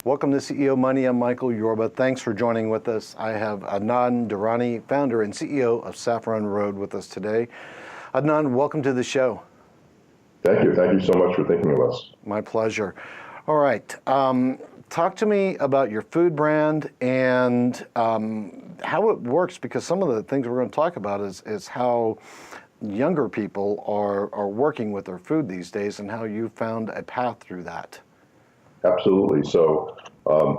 Welcome to CEO Money. I'm Michael Yorba. Thanks for joining with us. I have Adnan Durrani, founder and CEO of Saffron Road, with us today. Adnan, welcome to the show. Thank you. Thank you so much for thinking of us. My pleasure. All right. Talk to me about your food brand and how it works, because some of the things we're going to talk about is how younger people are working with their food these days and how you found a path through that. Absolutely. So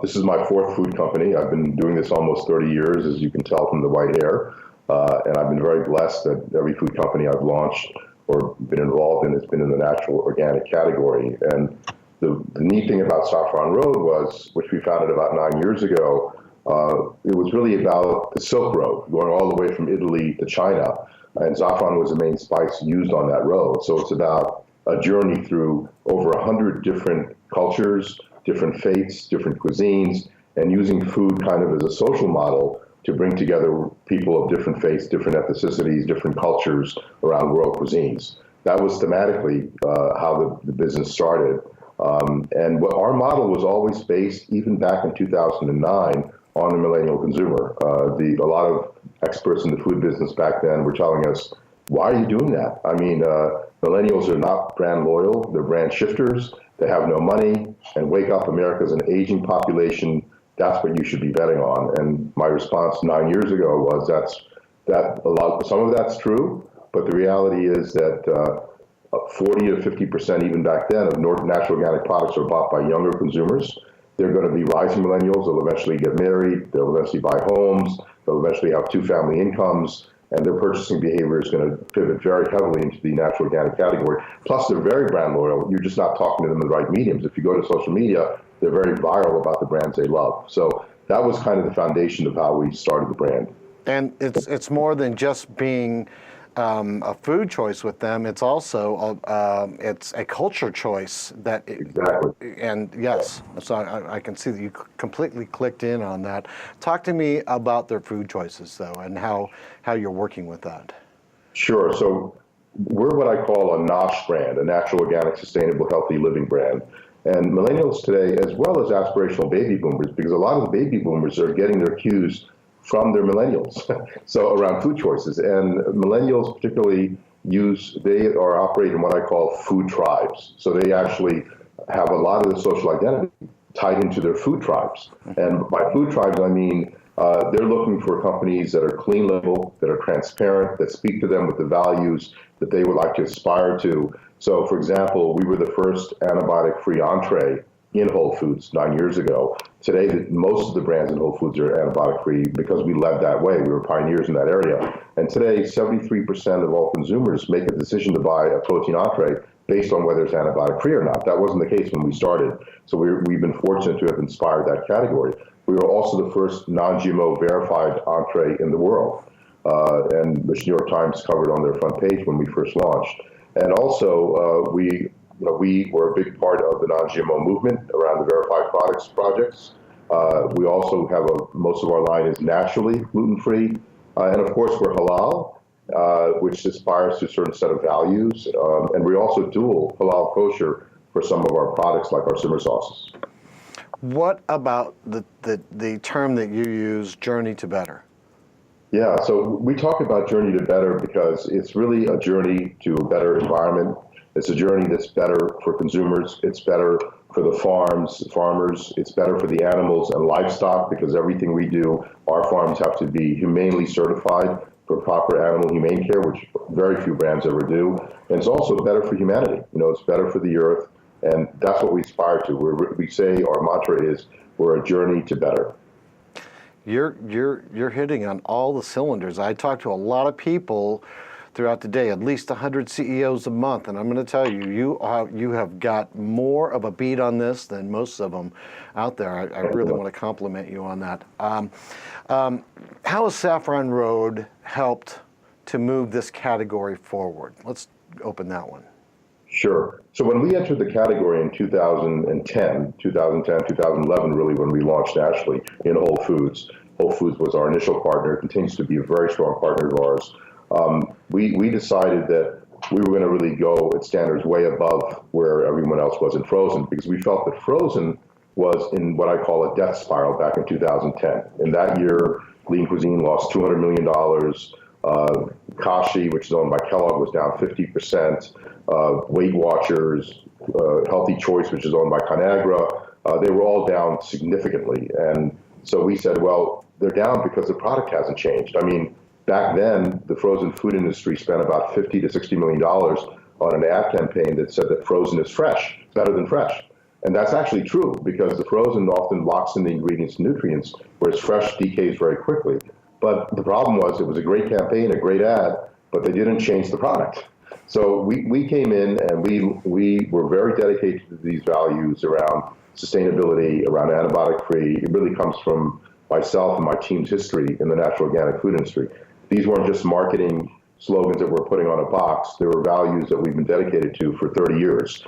this is my fourth food company. I've been doing this almost 30 years, as you can tell from the white hair. And I've been very blessed that every food company I've launched or been involved in has been in the natural organic category. And the neat thing about Saffron Road was, which we founded about 9 years ago, it was really about the Silk Road, going all the way from Italy to China. And saffron was the main spice used on that road. So it's about a journey through over 100 different cultures, different faiths, different cuisines, and using food kind of as a social model to bring together people of different faiths, different ethnicities, different cultures around world cuisines. That was thematically how the business started. And what our model was always based, even back in 2009, on the millennial consumer. A lot of experts in the food business back then were telling us, why are you doing that? I mean, millennials are not brand loyal, they're brand shifters, they have no money, and wake up, America's an aging population, that's what you should be betting on. And my response 9 years ago was some of that's true, but the reality is that 40 to 50%, even back then, of natural organic products are bought by younger consumers. They're going to be rising millennials. They'll eventually get married. They'll eventually buy homes. They'll eventually have two-family incomes. And their purchasing behavior is going to pivot very heavily into the natural organic category. Plus, they're very brand loyal. You're just not talking to them in the right mediums. If you go to social media, they're very viral about the brands they love. So that was kind of the foundation of how we started the brand. And it's more than just being a food choice with them. It's also it's a culture choice that. Exactly. And yes, so I can see that you completely clicked in on that. Talk to me about their food choices, though, and how you're working with that. Sure. So we're what I call a NOSH brand, a natural, organic, sustainable, healthy living brand. And millennials today, as well as aspirational baby boomers, because a lot of the baby boomers are getting their cues from their millennials, so around food choices. And millennials particularly they are operating in what I call food tribes. So they actually have a lot of the social identity tied into their food tribes. And by food tribes, I mean they're looking for companies that are clean label, that are transparent, that speak to them with the values that they would like to aspire to. So for example, we were the first antibiotic-free entree in Whole Foods 9 years ago. Today, most of the brands in Whole Foods are antibiotic-free because we led that way. We were pioneers in that area. And today, 73% of all consumers make a decision to buy a protein entree based on whether it's antibiotic-free or not. That wasn't the case when we started. So we've been fortunate to have inspired that category. We were also the first non-GMO verified entree in the world, and which New York Times covered on their front page when we first launched. And also, we were a big part of the non-GMO movement around the verified products projects. We also have most of our line is naturally gluten-free. And of course, we're halal, which aspires to a certain set of values. And we also dual halal kosher for some of our products like our simmer sauces. What about the term that you use, journey to better? Yeah, so we talk about journey to better because it's really a journey to a better environment. It's a journey that's better for consumers. It's better for the farmers. It's better for the animals and livestock because everything we do, our farms have to be humanely certified for proper animal humane care, which very few brands ever do. And it's also better for humanity. It's better for the earth. And that's what we aspire to. We say our mantra is, we're a journey to better. You're hitting on all the cylinders. I talk to a lot of people throughout the day, at least 100 CEOs a month, and I'm going to tell you, you have got more of a beat on this than most of them out there. I really want to compliment you on that. How has Saffron Road helped to move this category forward? Let's open that one. Sure. So when we entered the category in 2010, 2011, really, when we launched nationally in Whole Foods was our initial partner, continues to be a very strong partner of ours. We decided that we were going to really go at standards way above where everyone else was in frozen, because we felt that frozen was in what I call a death spiral back in 2010. In that year, Lean Cuisine lost $200 million. Kashi, which is owned by Kellogg, was down 50%. Weight Watchers, Healthy Choice, which is owned by Conagra, they were all down significantly. And so we said, well, they're down because the product hasn't changed. I mean, back then, the frozen food industry spent about $50 to $60 million on an ad campaign that said that frozen is fresh, better than fresh. And that's actually true, because the frozen often locks in the ingredients and nutrients, whereas fresh decays very quickly. But the problem was, it was a great campaign, a great ad, but they didn't change the product. So we came in and we were very dedicated to these values around sustainability, around antibiotic-free. It really comes from myself and my team's history in the natural organic food industry. These weren't just marketing slogans that we're putting on a box. There were values that we've been dedicated to for 30 years.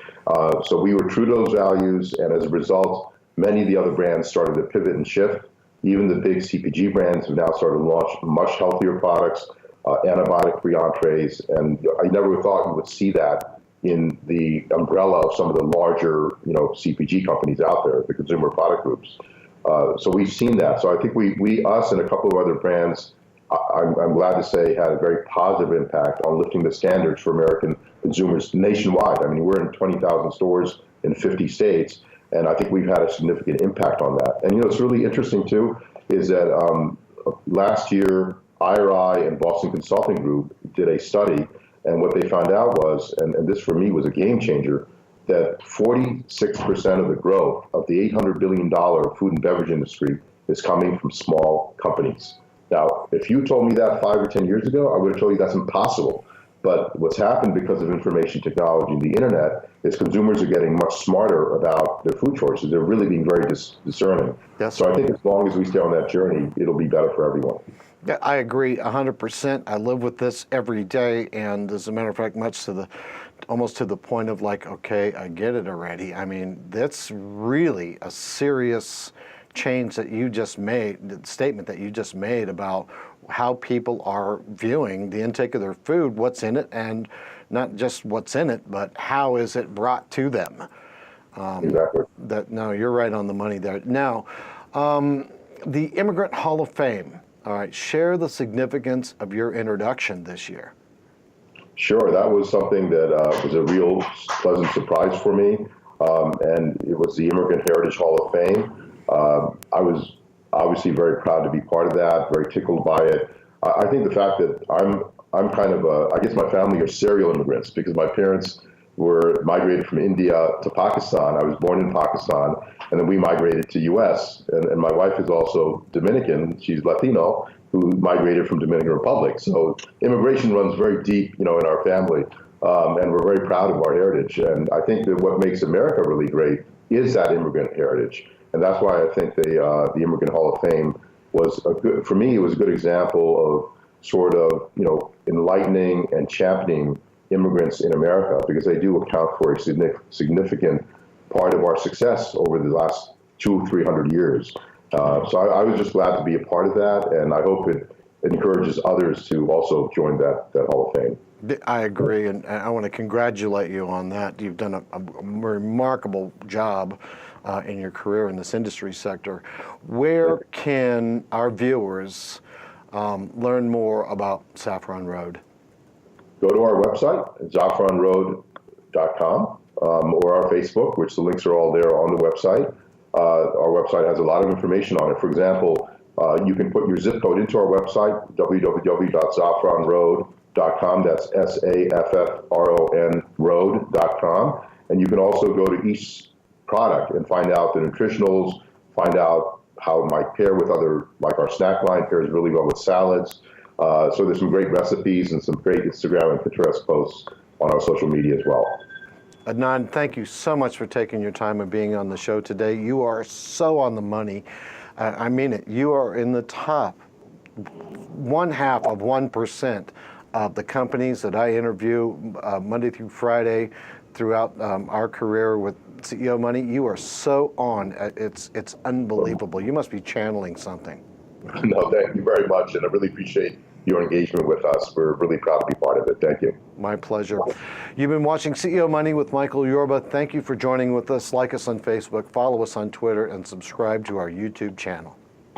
So we were true to those values, and as a result, many of the other brands started to pivot and shift. Even the big CPG brands have now started to launch much healthier products, antibiotic-free entrees, and I never thought you would see that in the umbrella of some of the larger, CPG companies out there, the consumer product groups. So we've seen that. So I think us and a couple of other brands, I'm glad to say, had a very positive impact on lifting the standards for American consumers nationwide. I mean, we're in 20,000 stores in 50 states, and I think we've had a significant impact on that. And what's really interesting too is that last year, IRI and Boston Consulting Group did a study, and what they found out was, and this for me was a game changer, that 46% of the growth of the $800 billion food and beverage industry is coming from small companies. Now, if you told me that 5 or 10 years ago, I would have told you that's impossible. But what's happened because of information technology and the internet is consumers are getting much smarter about their food choices. They're really being very discerning. Yes. So I think as long as we stay on that journey, it'll be better for everyone. Yeah, I agree 100%. I live with this every day, and as a matter of fact, almost to the point of like, okay, I get it already. I mean, that's really a serious change that you just made, the statement that you just made about how people are viewing the intake of their food, what's in it, and not just what's in it, but how is it brought to them. Exactly. No, you're right on the money there. Now, the Immigrant Hall of Fame. All right, share the significance of your introduction this year. Sure, that was something that was a real pleasant surprise for me, and it was the Immigrant Heritage Hall of Fame. I was obviously very proud to be part of that, very tickled by it. I think the fact that I'm kind of I guess my family are serial immigrants, because my parents were migrated from India to Pakistan. I was born in Pakistan, and then we migrated to U.S. And my wife is also Dominican. She's Latino, who migrated from Dominican Republic. So immigration runs very deep, in our family, and we're very proud of our heritage. And I think that what makes America really great is that immigrant heritage, and that's why I think the Immigrant Hall of Fame was for me. It was a good example of sort of enlightening and championing immigrants in America, because they do account for a significant part of our success over the last 200-300 years. So I was just glad to be a part of that, and I hope it encourages others to also join that Hall of Fame. I agree, and I want to congratulate you on that. You've done a remarkable job in your career in this industry sector. Where can our viewers learn more about Saffron Road? Go to our website, saffronroad.com, or our Facebook, which the links are all there on the website. Our website has a lot of information on it. For example, you can put your zip code into our website, www.saffronroad.com. That's SAFFRON road.com. And you can also go to each product and find out the nutritionals, find out how it might pair with other, like our snack line pairs really well with salads. So there's some great recipes and some great Instagram and Pinterest posts on our social media as well. Adnan, thank you so much for taking your time and being on the show today. You are so on the money. I mean it. You are in the top 1/2 of 1% of the companies that I interview Monday through Friday throughout our career with CEO Money. You are so on. It's unbelievable. You must be channeling something. No, thank you very much, and I really appreciate your engagement with us. We're really proud to be part of it. Thank you. My pleasure. You've been watching CEO Money with Michael Yorba. Thank you for joining with us. Like us on Facebook, follow us on Twitter, and subscribe to our YouTube channel.